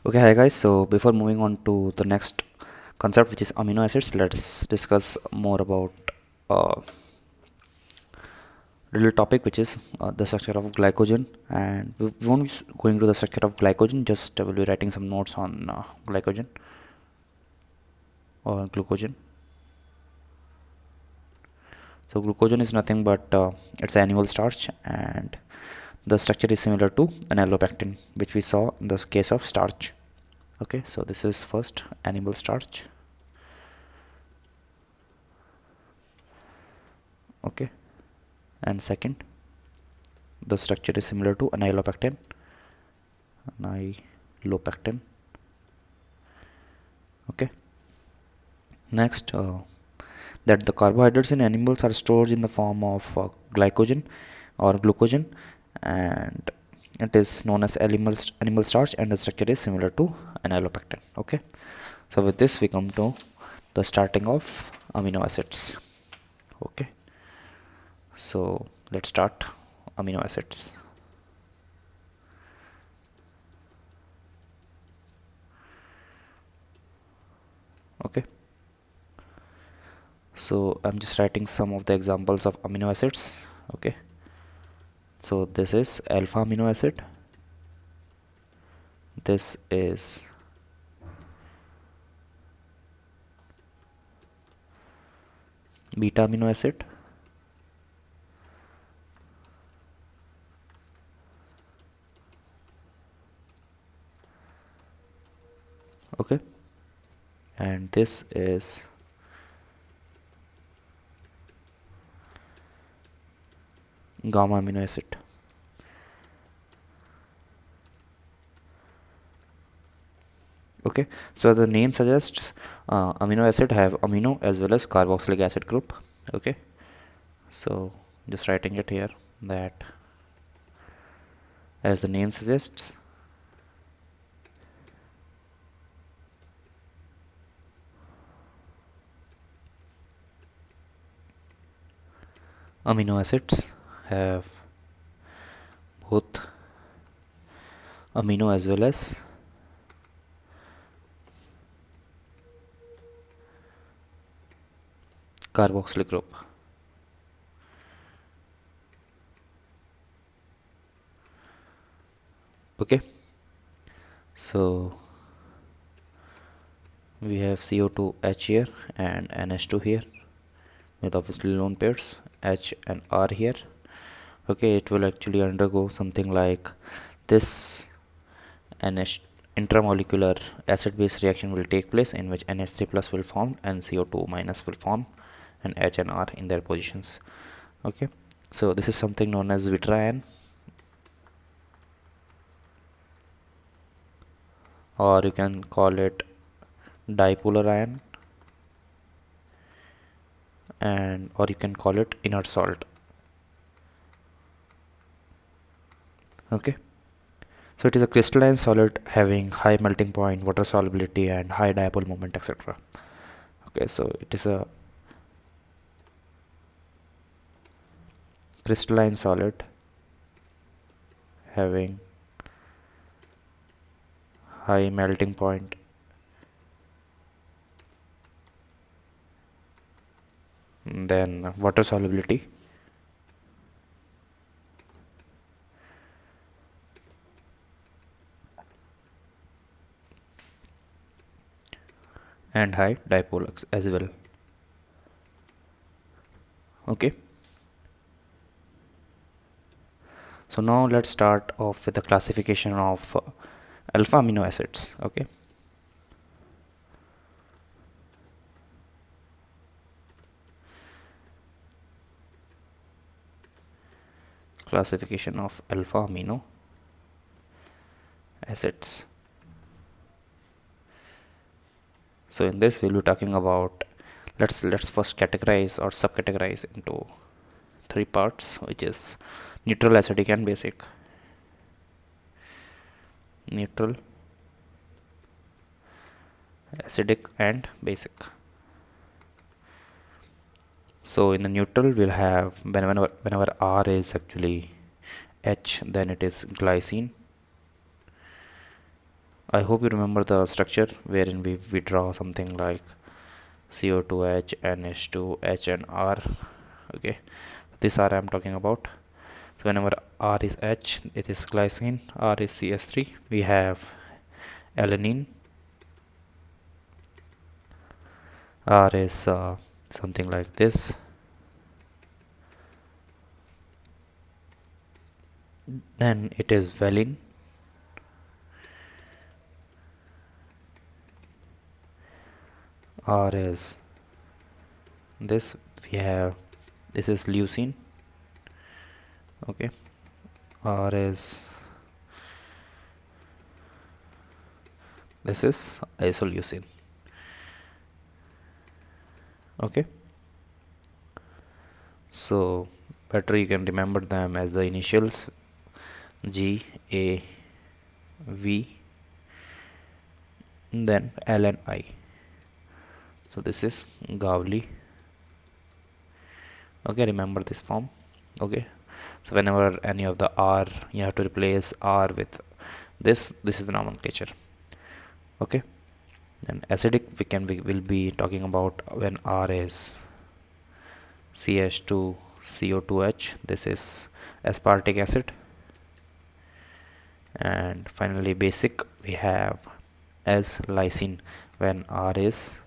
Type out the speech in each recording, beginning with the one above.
Okay, hi guys. So before moving on to the next concept, which is amino acids, let's discuss more about uh, little topic, which is the structure of glycogen. And we won't be going to the structure of glycogen. Just will be writing some notes on glycogen or glucogen. So glucogen is nothing but it's animal starch, and the structure is similar to an allopectin, which we saw in the case of starch. Okay, so this is first animal starch. Okay, and second, the structure is similar to amylopectin. Okay, next, that the carbohydrates in animals are stored in the form of glycogen or glucogen, and it is known as animal starch, and the structure is similar to amylopectin. Okay, so with this we come to the starting of amino acids. Okay, so let's start amino acids. Okay, so I'm just writing some of the examples of amino acids. Okay, so this is alpha amino acid, this is beta amino acid, okay, and this is gamma amino acid. Okay, so the name suggests amino acid have amino as well as carboxylic acid group. Okay, so just writing it here that as the name suggests, amino acids have both amino as well as carboxylic group. Okay, so we have CO2H here and NH2 here with obviously lone pairs H and R here. Okay, it will actually undergo something like this. NH intramolecular acid base reaction will take place, in which NH3 plus will form and CO2 minus will form, and H and R in their positions. Okay, so this is something known as vitra ion, or you can call it dipolar ion, and or you can call it inert salt. Okay, so it is a crystalline solid having high melting point, water solubility, and high dipole moment, etc. Okay, so it is a crystalline solid having high melting point, then water solubility, and high dipole as well. Okay, so now let's start off with the classification of alpha amino acids. Okay, classification of alpha amino acids. So in this we'll be talking about, let's first categorize or subcategorize into three parts, which is neutral, acidic, and basic. Neutral, acidic, and basic. So in the neutral we'll have, whenever R is actually H, then it is glycine. I hope you remember the structure wherein we draw something like CO2H, NH2, H and R. Okay, this R I'm talking about. So whenever R is H, it is glycine. R is CS3. We have alanine. R is something like this. Then it is valine. R is this. We have, this is leucine. Okay, R is, this is isoleucine. Okay, so better you can remember them as the initials G, A, V, then L and I. So this is Gavli. Okay, remember this form. Okay, so whenever any of the R, you have to replace R with this is the nomenclature. Okay, then acidic we will be talking about when R is CH2 CO2H. This is aspartic acid. And finally basic, we have as lysine when R is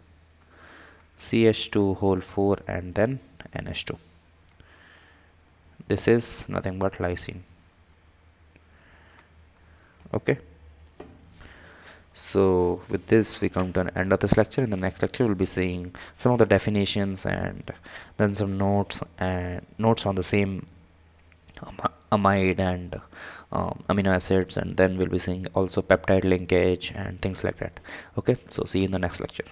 CH2 whole 4 and then NH2. This is nothing but lysine. Okay, so with this we come to an end of this lecture. In the next lecture we'll be seeing some of the definitions and then some notes on the same amide and amino acids, and then we'll be seeing also peptide linkage and things like that. Okay, so see you in the next lecture.